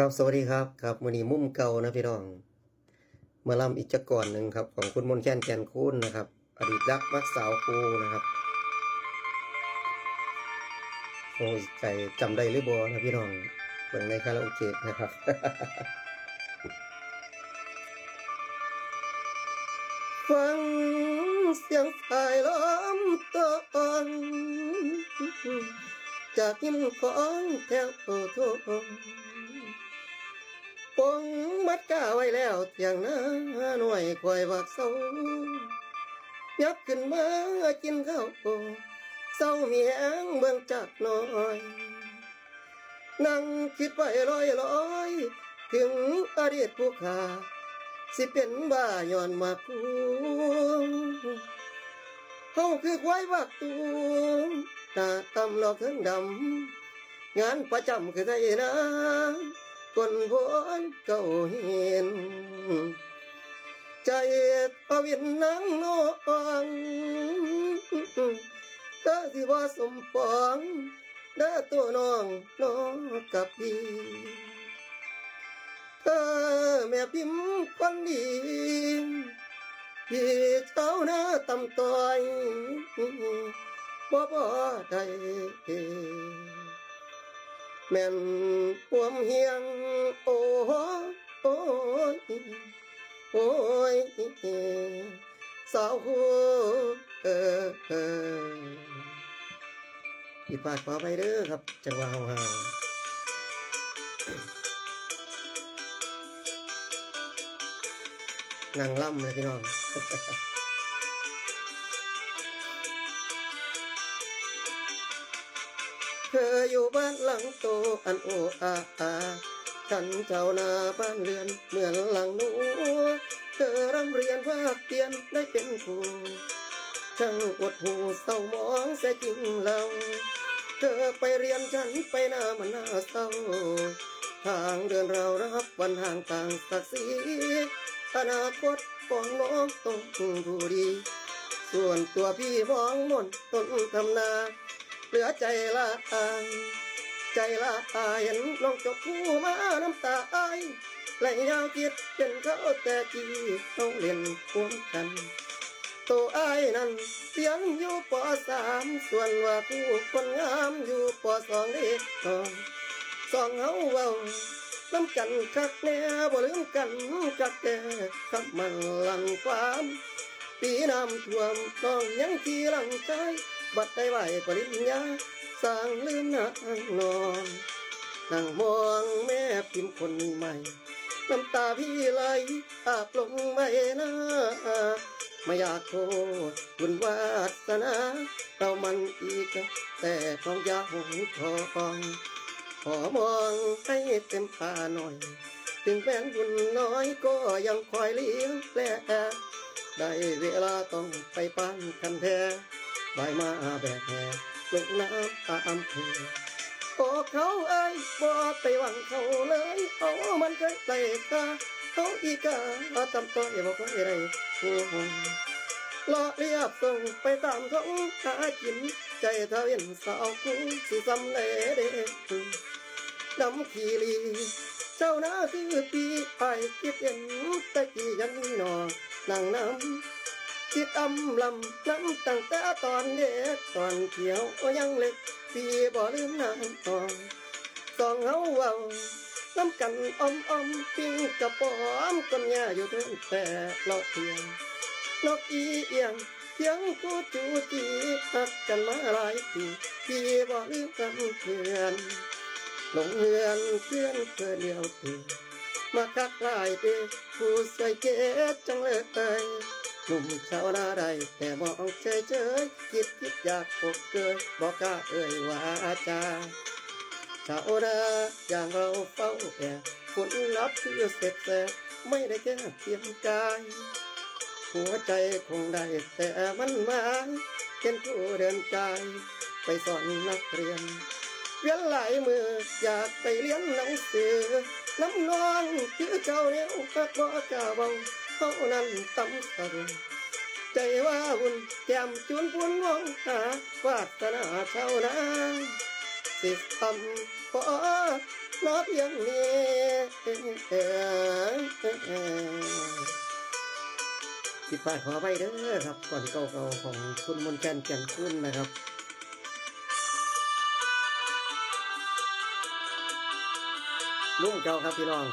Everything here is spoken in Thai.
ครับสวัสดีครับครับมื้อนี้มุมเก่านะพี่น้องมาลำอีกจักก่อนหนึ่งครับของคุณมนต์แคนแก่นคูนนะครับอดีตรักมักสาวครูนะครับโอ้ยใจจำได้หรือบ่นะพี่น้องเบิ่งในคาราโอเกะนะครับฟังเสียงสายลมตอนจากยิ้มของแถวโทงปงมัดก้าไว้แล้วเที่ยงนาหน่วยคอยวักเศร้ายับขึ้นมากินข้าวเศร้าเมียงเบิ่งจักหน่อยนั่งคิดไปลอยถึงอดีตผู้ขาสิเป็นบ้าย้อนมาคูเฮาคือควายวักตูตาตำหลอกทั้งดำงานประจำคือไทยนะคนพ้นเก่าเห็นใจพวินนังนองก็สิว่าสมปองเด้อตัวน้องกับพี่แม่พิมพ์คนดีพี่เจ้าหน้าตำต้อยบ่ได้แม่นความเฮียงโอ้โอ้ยโอ้ยสาวผิดพลาดขอไปเด้อครับจังหวะเฮานางล่ำเลยพี่น้องเธออยู่บ้านหลังโตอันโออาฉันเจ้านาบ้านเรือนเหมือนหลังหนูเธอร่ำเรียนภาคเรียนได้เป็นครูช่างอดหูเศร้ามองเสียจริงเราเธอไปเรียนฉันไปหน้ามันน่าเศร้าทางเดินเรารับวันห่างต่างศักดิ์ศรีอนาคตของน้องต้องผู้ดีส่วนตัวพี่มองมนต้นทำนาเหลือใจละอายใจละอายเห็นน้องจบคู่มาน้ำตาอายและยาวคิดเป็นเขาแต่ที่ต้องเล่นร่วมกันตัวอายนั้นเรียนอยู่ป.3ส่วนว่าผู้คนงามอยู่ป.2เด็กน้องสองเฮาเว้าน้ำกันคักแน่บ่ลืมกันจักแต่คำมันลังความปีน้ำท่วมน้องยังที่หลังใจบัดได้ไหวปริญญาสร้างลืมนางนอนนั่งมองแม่พิมพ์คนใหม่น้ำตาพี่ไหลอาบลงไม่นาไม่อยากโทษบุญวาสนาเรามันอีกแต่ต้องอยากหงทองขอมองให้เต็มตาหน่อยถึงแม้นบุญน้อยก็ยังคอยเลี้ยงแปลได้เวลาต้องไปปั้นกันแท้ใบมาแบกแห่ลงน้ำตามเธอโอ้เขาเอ้ยบ่ไปหวังเขาเลยเอามันเคยไต่กาเขาอีกาจำต้อยบอกว่าอะไรห่วงรอเรียบส่งไปตามท้องหากินใจเธอเห็นสาวคู่สิสำเร็จเด็กน้ำขีรีเจ้าหน้าคือปีไปคิดเห็นตะกี้ยันนอนั่งน้ำคิดลำน้ำตั้งแต่ตอนเด็กตอนเที่ยวยังเล็กพี่บ่ลืมน้ำตอนสองเฮาเว้าน้ำกันอ้อมปิ้งกระป๋อมคนยาอยู่เทิงแต่เลาะเทียงนกอีเอียงเทียงกูจูจีหักกันมาหลายปีพี่บ่ลืมกันเพื่อนลงเฮือนเพื่อนเดียวตีมาคักหลายปีผู้สวยเก๋จังเลยหนุ่มชาวนาใดแต่มองเฉยคิดอยากพบเกิดบอกกล้าเอ่ยวาจาชาวนาอย่างเราเฝ้าแอบฝนรับคือเสร็จแต่ไม่ได้แค่เพียงกายหัวใจคงได้แต่มันมาเป็นผู้เดินใจไปสอนนักเรียนเวียนหลายมืออยากไปเรียนหนังสือน้ำนองคือเจ้าเนี้ยหักบ่กล้าเบาเท่านั้นตำตะรุใจว่าหุ่นแก้มจุนปุ่นมองหาวาสนาชาวนาสิทำ ขอรอเพียงนี้ผิดพลาดขอไปเด้อครับก่อนเก่าๆของคุณมนต์แคนแก่นคุณนะครับลุงเก่าครับพี่น้อง